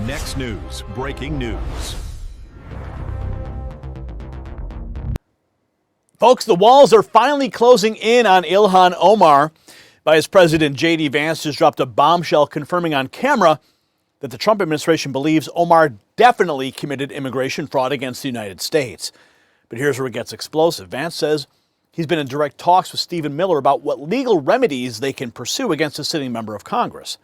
Next News, breaking news. Folks, the walls are finally closing in on Ilhan Omar. Vice President JD Vance just dropped a bombshell confirming on camera that the Trump administration believes Omar definitely committed immigration fraud against the United States. But here's where it gets explosive. Vance says he's been in direct talks with Stephen Miller about what legal remedies they can pursue against a sitting member of Congress.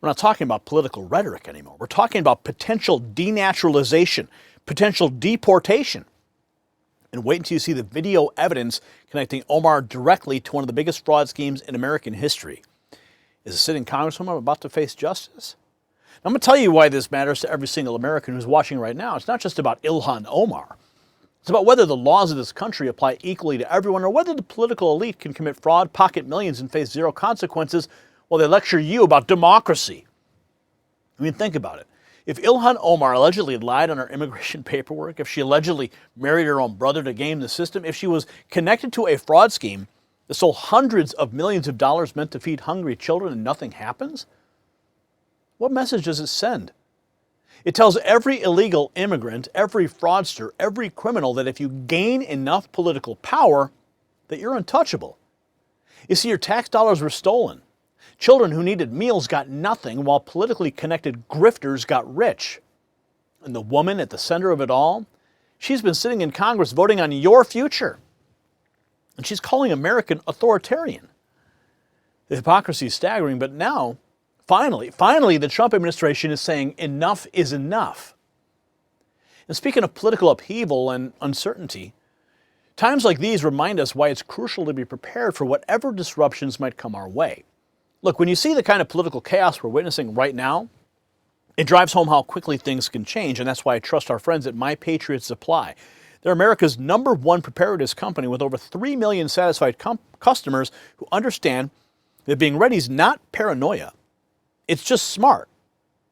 We're not talking about political rhetoric anymore. We're talking about potential denaturalization, potential deportation. And wait until you see the video evidence connecting Omar directly to one of the biggest fraud schemes in American history. Is a sitting Congresswoman about to face justice? Now, I'm going to tell you why this matters to every single American who's watching right now. It's not just about Ilhan Omar. It's about whether the laws of this country apply equally to everyone or whether the political elite can commit fraud, pocket millions, and face zero consequences while they lecture you about democracy. I mean, think about it. If Ilhan Omar allegedly lied on her immigration paperwork, if she allegedly married her own brother to game the system, if she was connected to a fraud scheme that stole hundreds of millions of dollars meant to feed hungry children and nothing happens, what message does it send? It tells every illegal immigrant, every fraudster, every criminal that if you gain enough political power, that you're untouchable. You see, your tax dollars were stolen. Children who needed meals got nothing, while politically connected grifters got rich. And the woman at the center of it all, she's been sitting in Congress voting on your future. And she's calling America authoritarian. The hypocrisy is staggering, but now, finally, the Trump administration is saying enough is enough. And speaking of political upheaval and uncertainty, times like these remind us why it's crucial to be prepared for whatever disruptions might come our way. Look, when you see the kind of political chaos we're witnessing right now, it drives home how quickly things can change, and that's why I trust our friends at My Patriot Supply. They're America's #1 preparedness company with over 3 million satisfied customers who understand that being ready is not paranoia. It's just smart.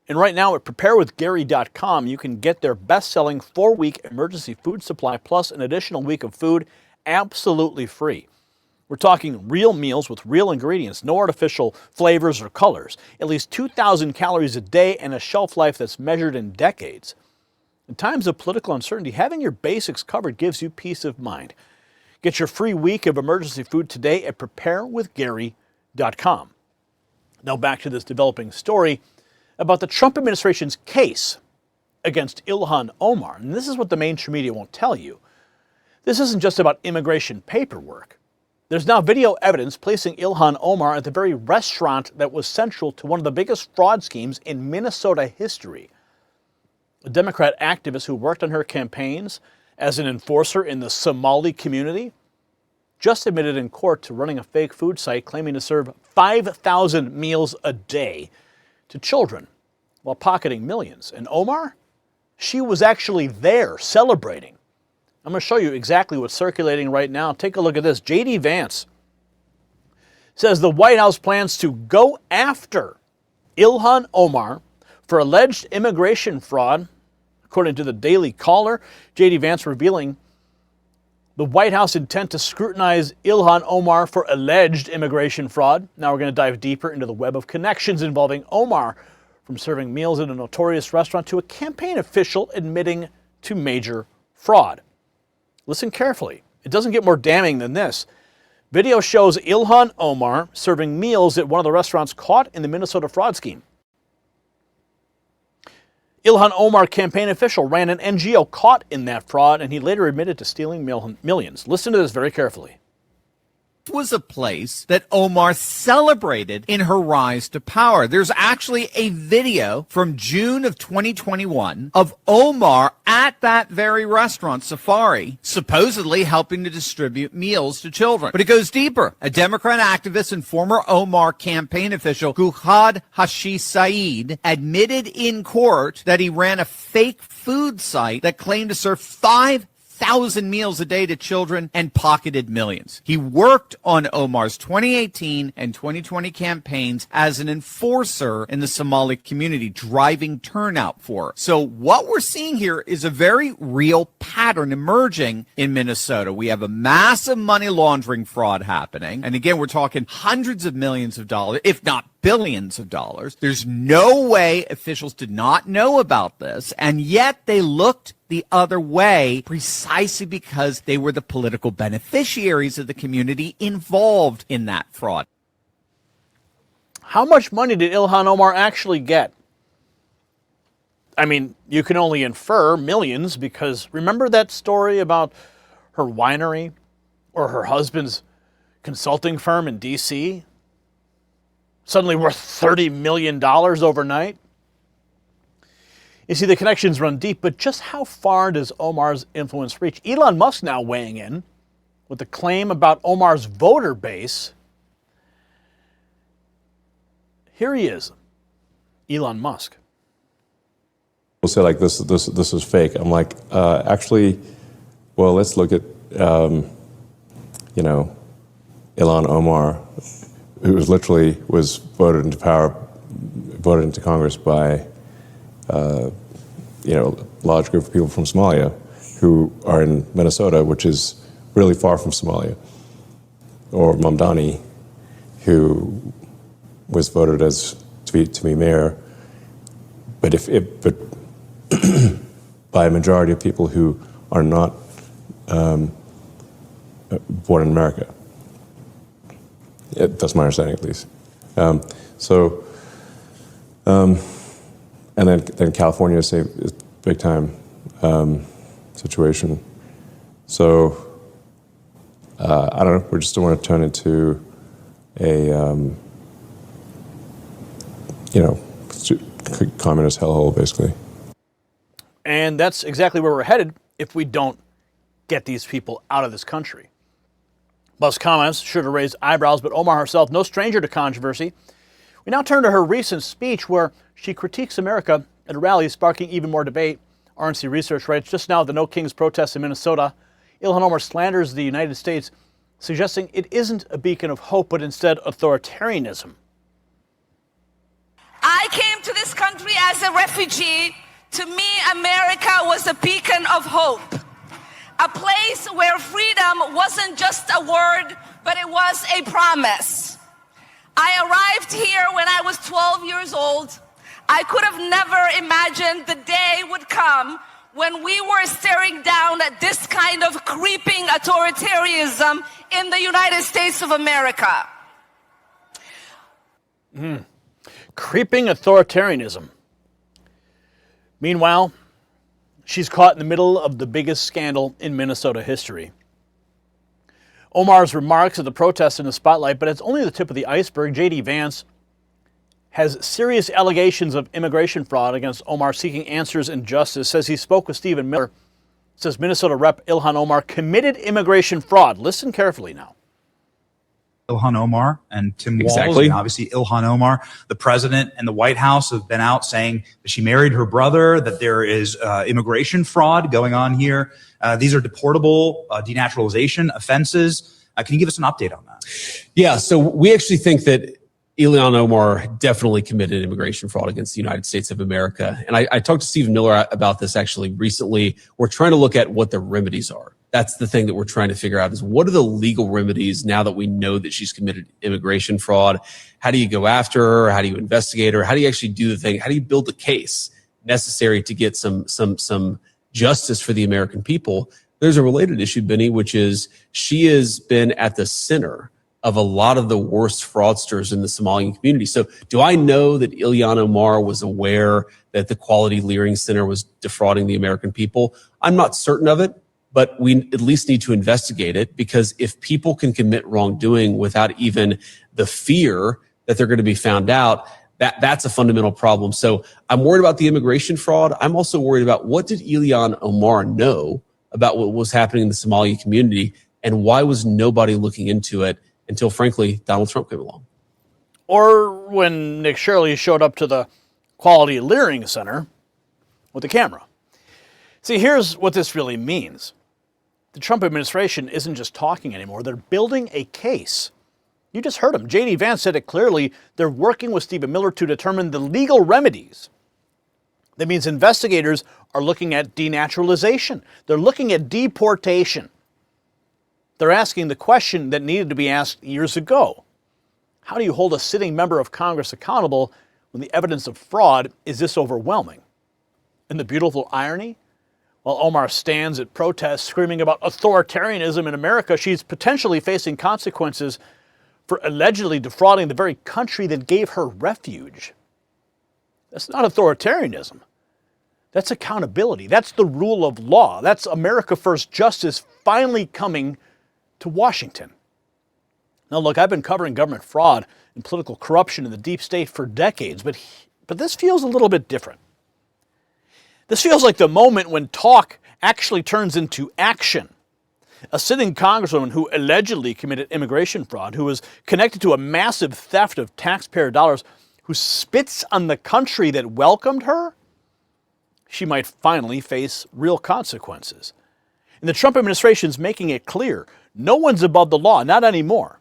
And right now at preparewithgary.com, you can get their best-selling 4-week emergency food supply plus an additional week of food absolutely free. We're talking real meals with real ingredients, no artificial flavors or colors, at least 2,000 calories a day, and a shelf life that's measured in decades. In times of political uncertainty, having your basics covered gives you peace of mind. Get your free week of emergency food today at preparewithgary.com. Now back to this developing story about the Trump administration's case against Ilhan Omar. And this is what the mainstream media won't tell you. This isn't just about immigration paperwork. There's now video evidence placing Ilhan Omar at the very restaurant that was central to one of the biggest fraud schemes in Minnesota history. A Democrat activist who worked on her campaigns as an enforcer in the Somali community just admitted in court to running a fake food site claiming to serve 5,000 meals a day to children while pocketing millions. And Omar? She was actually there celebrating. I'm going to show you exactly what's circulating right now. Take a look at this. JD Vance says the White House plans to go after Ilhan Omar for alleged immigration fraud. According to the Daily Caller, JD Vance revealing the White House intent to scrutinize Ilhan Omar for alleged immigration fraud. Now we're going to dive deeper into the web of connections involving Omar, from serving meals at a notorious restaurant to a campaign official admitting to major fraud. Listen carefully. It doesn't get more damning than this. Video shows Ilhan Omar serving meals at one of the restaurants caught in the Minnesota fraud scheme. Ilhan Omar campaign official ran an NGO caught in that fraud, and he later admitted to stealing millions. Listen to this very carefully. Was a place that Omar celebrated in her rise to power. There's actually a video from June of 2021 of Omar at that very restaurant, Safari, supposedly helping to distribute meals to children. But it goes deeper. A Democrat activist and former Omar campaign official, Guhad Hashi Saeed, admitted in court that he ran a fake food site that claimed to serve 5,000 meals a day to children and pocketed millions. He worked on Omar's 2018 and 2020 campaigns as an enforcer in the Somali community, driving turnout for her. So what we're seeing here is a very real pattern emerging in Minnesota. We have a massive money laundering fraud happening. And again, we're talking hundreds of millions of dollars, if not billions of dollars. There's no way officials did not know about this, and yet they looked the other way precisely because they were the political beneficiaries of the community involved in that fraud. How much money did Ilhan Omar actually get? I mean, you can only infer millions, because remember that story about her winery or her husband's consulting firm in D.C.? Suddenly worth $30 million overnight? You see, the connections run deep, but just how far does Omar's influence reach? Elon Musk now weighing in with the claim about Omar's voter base. Here he is, Elon Musk. People say like this is fake. I'm like, actually, well, let's look at Ilhan Omar, who was voted into Congress by a large group of people from Somalia who are in Minnesota, which is really far from Somalia, or Mamdani, who was voted to be mayor, but by a majority of people who are not born in America. That's my understanding, at least. And then California is a big time situation. So I don't know. We just don't want to turn into a communist hellhole, basically. And that's exactly where we're headed if we don't get these people out of this country. Musk's comments sure to raise eyebrows, but Omar herself, no stranger to controversy. We now turn to her recent speech where she critiques America at a rally, sparking even more debate. RNC Research writes, just now at the No Kings protests in Minnesota, Ilhan Omar slanders the United States, suggesting it isn't a beacon of hope, but instead authoritarianism. I came to this country as a refugee. To me, America was a beacon of hope, a place where freedom wasn't just a word, but it was a promise. I arrived here when I was 12 years old. I could have never imagined the day would come when we were staring down at this kind of creeping authoritarianism in the United States of America. Creeping authoritarianism. Meanwhile, she's caught in the middle of the biggest scandal in Minnesota history. Omar's remarks at the protests in the spotlight, but it's only the tip of the iceberg. JD Vance has serious allegations of immigration fraud against Omar, seeking answers and justice. Says he spoke with Stephen Miller. Says Minnesota Rep. Ilhan Omar committed immigration fraud. Listen carefully now. Ilhan Omar and Tim Walz. And obviously, Ilhan Omar, the president and the White House have been out saying that she married her brother, that there is immigration fraud going on here. These are deportable denaturalization offenses. Can you give us an update on that? Yeah, so we actually think that Ilhan Omar definitely committed immigration fraud against the United States of America. And I talked to Stephen Miller about this actually recently. We're trying to look at what the remedies are. That's the thing that we're trying to figure out, is what are the legal remedies now that we know that she's committed immigration fraud? How do you go after her? How do you investigate her? How do you actually do the thing? How do you build the case necessary to get some justice for the American people? There's a related issue, Benny, which is she has been at the center of a lot of the worst fraudsters in the Somalian community. So do I know that Ilhan Omar was aware that the Quality Leering Center was defrauding the American people? I'm not certain of it, but we at least need to investigate it, because if people can commit wrongdoing without even the fear that they're going to be found out, that's a fundamental problem. So I'm worried about the immigration fraud. I'm also worried about, what did Ilhan Omar know about what was happening in the Somali community, and why was nobody looking into it until, frankly, Donald Trump came along? Or when Nick Shirley showed up to the Quality Leering Center with a camera. See, here's what this really means. The Trump administration isn't just talking anymore. They're building a case. You just heard him. JD Vance said it clearly. They're working with Stephen Miller to determine the legal remedies. That means investigators are looking at denaturalization. They're looking at deportation. They're asking the question that needed to be asked years ago. How do you hold a sitting member of Congress accountable when the evidence of fraud is this overwhelming? And the beautiful irony? While Omar stands at protests screaming about authoritarianism in America, she's potentially facing consequences for allegedly defrauding the very country that gave her refuge. That's not authoritarianism. That's accountability. That's the rule of law. That's America First justice finally coming to Washington. Now, look, I've been covering government fraud and political corruption in the deep state for decades, but this feels a little bit different. This feels like the moment when talk actually turns into action. A sitting congresswoman who allegedly committed immigration fraud, who was connected to a massive theft of taxpayer dollars, who spits on the country that welcomed her, she might finally face real consequences. And the Trump administration's making it clear, no one's above the law, not anymore.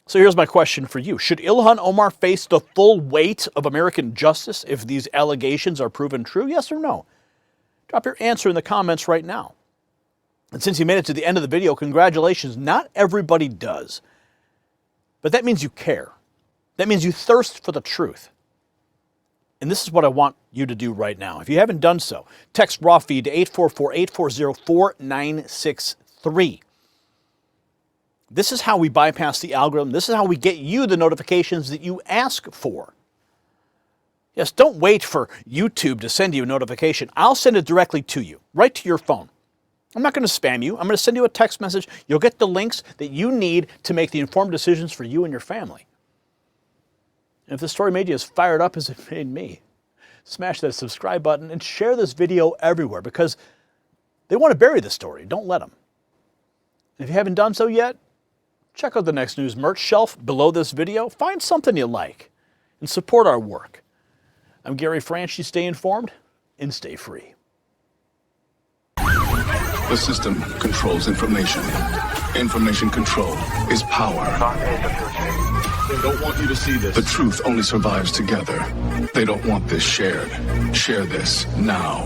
So here's my question for you. Should Ilhan Omar face the full weight of American justice if these allegations are proven true? Yes or no? Drop your answer in the comments right now. And since you made it to the end of the video, congratulations. Not everybody does. But that means you care. That means you thirst for the truth. And this is what I want you to do right now. If you haven't done so, text raw feed to 844-840-4963. This is how we bypass the algorithm. This is how we get you the notifications that you ask for. Yes, don't wait for YouTube to send you a notification. I'll send it directly to you, right to your phone. I'm not going to spam you. I'm going to send you a text message. You'll get the links that you need to make the informed decisions for you and your family. And if this story made you as fired up as it made me, smash that subscribe button and share this video everywhere because they want to bury the story. Don't let them. And if you haven't done so yet, check out the Next News merch shelf below this video. Find something you like and support our work. I'm Gary Franchi. Stay informed and stay free. The system controls information. Information control is power. They don't want you to see this. The truth only survives together. They don't want this shared. Share this now.